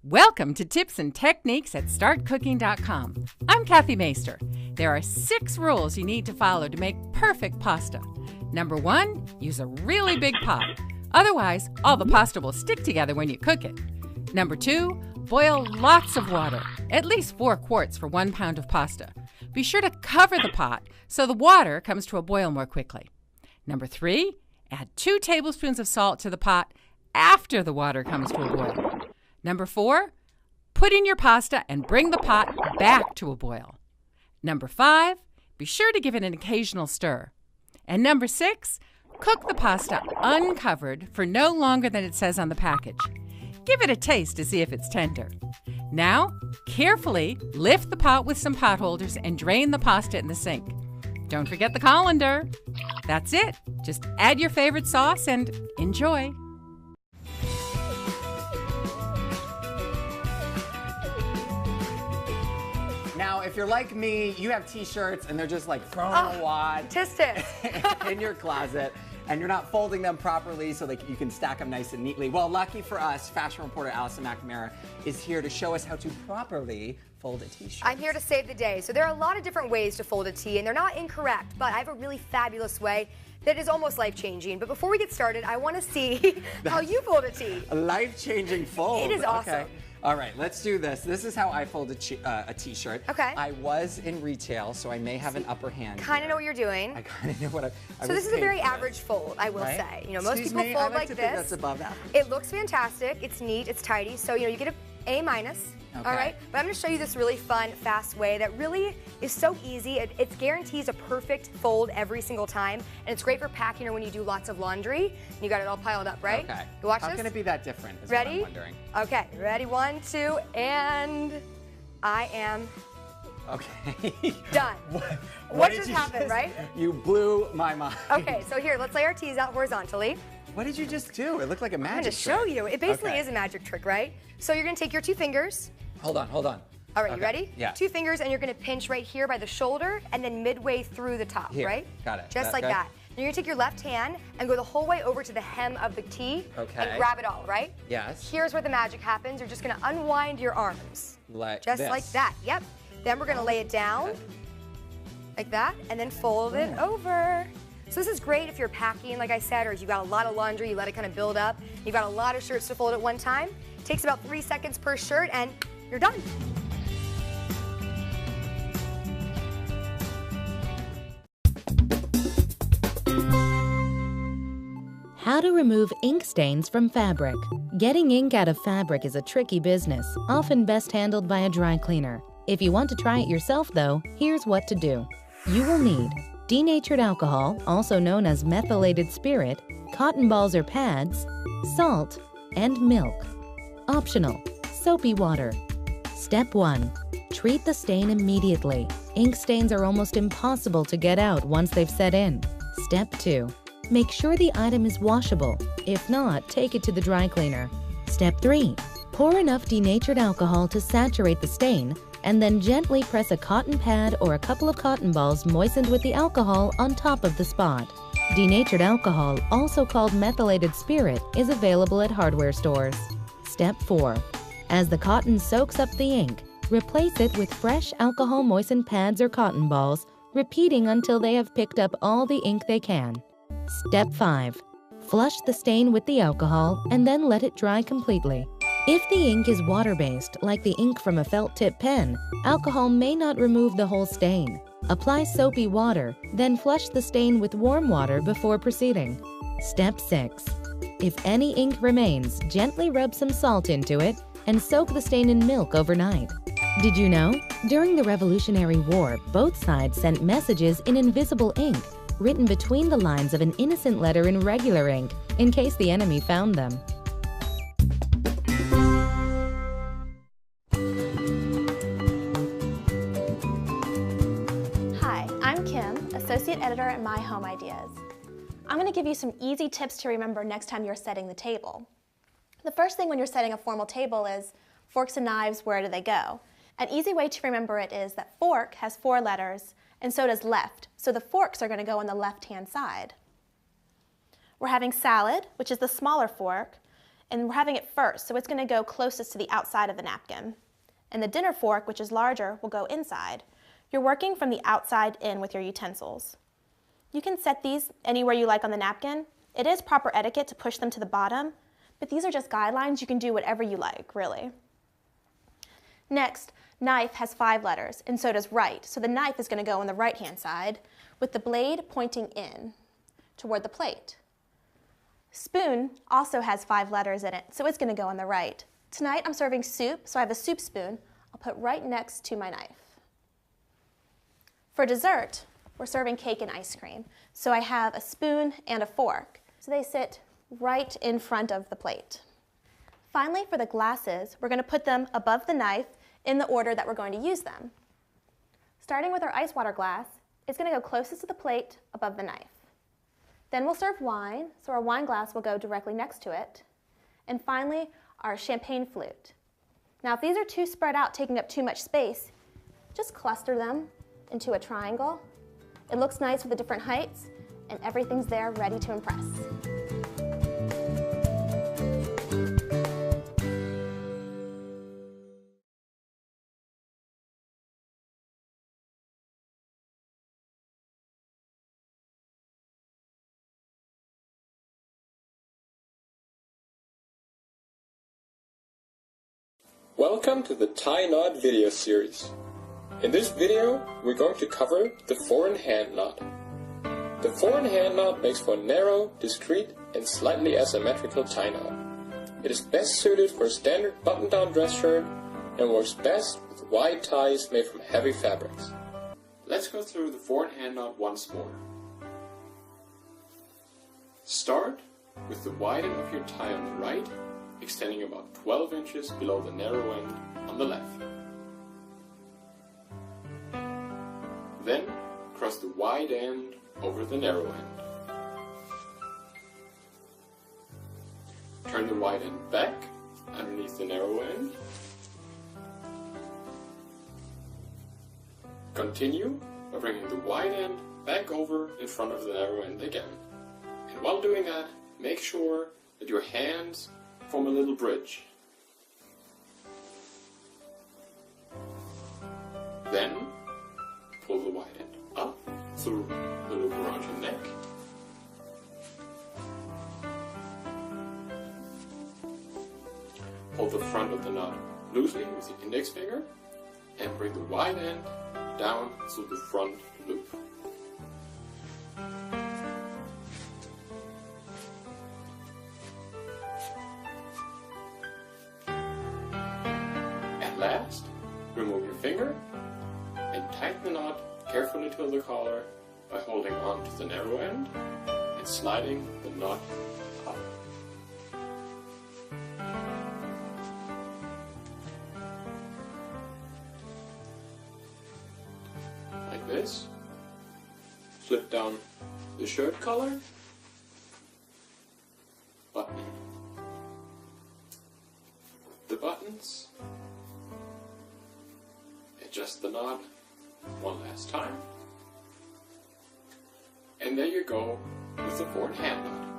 Welcome to Tips and Techniques at StartCooking.com. I'm Kathy Maister. There are 6 rules you need to follow to make perfect pasta. Number 1, use a really big pot. Otherwise, all the pasta will stick together when you cook it. Number 2, boil lots of water, at least 4 quarts for 1 pound of pasta. Be sure to cover the pot so the water comes to a boil more quickly. Number 3, add 2 tablespoons of salt to the pot after the water comes to a boil. Number 4, put in your pasta and bring the pot back to a boil. Number 5, be sure to give it an occasional stir. And number 6, cook the pasta uncovered for no longer than it says on the package. Give it a taste to see if it's tender. Now, carefully lift the pot with some pot holders and drain the pasta in the sink. Don't forget the colander. That's it. Just add your favorite sauce and enjoy. Now, if you're like me, you have t-shirts and they're just like thrown a wad in your closet, and you're not folding them properly so that you can stack them nice and neatly. Well, lucky for us, fashion reporter Allison McNamara is here to show us how to properly fold a t-shirt. I'm here to save the day. So there are a lot of different ways to fold a tee, and they're not incorrect, but I have a really fabulous way that is almost life-changing. But before we get started, I want to see how you fold a tee. A life-changing fold. It is awesome. Okay. All right, let's do this. This is how I fold a t-shirt. Okay. I was in retail, so I may have an upper hand. Kind of know what you're doing. I kind of know what I So this is a very average fold, I will say. You know, most people fold like to this. Think that's above average. It looks fantastic. It's neat. It's tidy. So you know, you get an A-. Okay. All right, but I'm going to show you this really fun, fast way that really is so easy. It guarantees a perfect fold every single time, and it's great for packing or when you do lots of laundry. And you got it all piled up, right? Okay. You watch How this? can it be that different? Is Ready? What I'm wondering. Okay. Ready? 1, 2, and I am okay. done. What just happened, right? You blew my mind. Okay, so here, let's lay our tees out horizontally. What did you just do? It looked like a magic I'm going to show trick. you. It basically is a magic trick, right? So you're going to take your 2 fingers. Hold on. All right, you ready? Yeah. 2 fingers, and you're going to pinch right here by the shoulder and then midway through the top, Here. right? Got it. Just like that. And you're going to take your left hand and go the whole way over to the hem of the tee and grab it all, right? Yes. Here's where the magic happens. You're just going to unwind your arms. Like just this. like that. Yep. Then we're going to lay it down like that and then fold it over. So this is great if you're packing, like I said, or if you've got a lot of laundry, you let it kind of build up. You've got a lot of shirts to fold at one time. It takes about 3 seconds per shirt, and you're done. How to remove ink stains from fabric. Getting ink out of fabric is a tricky business, often best handled by a dry cleaner. If you want to try it yourself though, here's what to do. You will need denatured alcohol, also known as methylated spirit, cotton balls or pads, salt, and milk. Optional, soapy water. Step 1. Treat the stain immediately. Ink stains are almost impossible to get out once they've set in. Step 2. Make sure the item is washable. If not, take it to the dry cleaner. Step 3. Pour enough denatured alcohol to saturate the stain, and then gently press a cotton pad or a couple of cotton balls moistened with the alcohol on top of the spot. Denatured alcohol, also called methylated spirit, is available at hardware stores. Step 4. As the cotton soaks up the ink, replace it with fresh alcohol-moistened pads or cotton balls, repeating until they have picked up all the ink they can. Step 5. Flush the stain with the alcohol and then let it dry completely. If the ink is water-based, like the ink from a felt-tip pen, alcohol may not remove the whole stain. Apply soapy water, then flush the stain with warm water before proceeding. Step 6. If any ink remains, gently rub some salt into it and soak the stain in milk overnight. Did you know? During the Revolutionary War, both sides sent messages in invisible ink, written between the lines of an innocent letter in regular ink, in case the enemy found them. Hi, I'm Kim, Associate Editor at My Home Ideas. I'm going to give you some easy tips to remember next time you're setting the table. The first thing when you're setting a formal table is forks and knives, where do they go? An easy way to remember it is that fork has 4 letters, and so does left, so the forks are going to go on the left-hand side. We're having salad, which is the smaller fork, and we're having it first, so it's going to go closest to the outside of the napkin. And the dinner fork, which is larger, will go inside. You're working from the outside in with your utensils. You can set these anywhere you like on the napkin. It is proper etiquette to push them to the bottom, but these are just guidelines. You can do whatever you like, really. Next, knife has 5 letters, and so does right. So the knife is going to go on the right-hand side with the blade pointing in toward the plate. Spoon also has 5 letters in it, so it's going to go on the right. Tonight I'm serving soup, so I have a soup spoon I'll put right next to my knife. For dessert, we're serving cake and ice cream, so I have a spoon and a fork. So they sit right in front of the plate. Finally, for the glasses, we're going to put them above the knife in the order that we're going to use them. Starting with our ice water glass, it's going to go closest to the plate above the knife. Then we'll serve wine, so our wine glass will go directly next to it. And finally, our champagne flute. Now, if these are too spread out, taking up too much space, just cluster them into a triangle. It looks nice with the different heights, and everything's there ready to impress. Welcome to the Tie Knot video series. In this video, we're going to cover the 4-in-hand knot. The 4-in-hand knot makes for a narrow, discreet, and slightly asymmetrical tie knot. It is best suited for a standard button-down dress shirt and works best with wide ties made from heavy fabrics. Let's go through the 4-in-hand knot once more. Start with the wide end of your tie on the right, extending about 12 inches below the narrow end on the left. Then cross the wide end over the narrow end. Turn the wide end back underneath the narrow end. Continue by bringing the wide end back over in front of the narrow end again. And while doing that, make sure that your hands form a little bridge. Then pull the wide end up through the loop around your neck. Hold the front of the knot loosely with the index finger and bring the wide end down through the front loop. Last, remove your finger and tighten the knot carefully to the collar by holding on to the narrow end and sliding the knot up. Like this. Flip down the shirt collar, button the buttons. Adjust the knot one last time. And there you go with the 4-in-hand knot.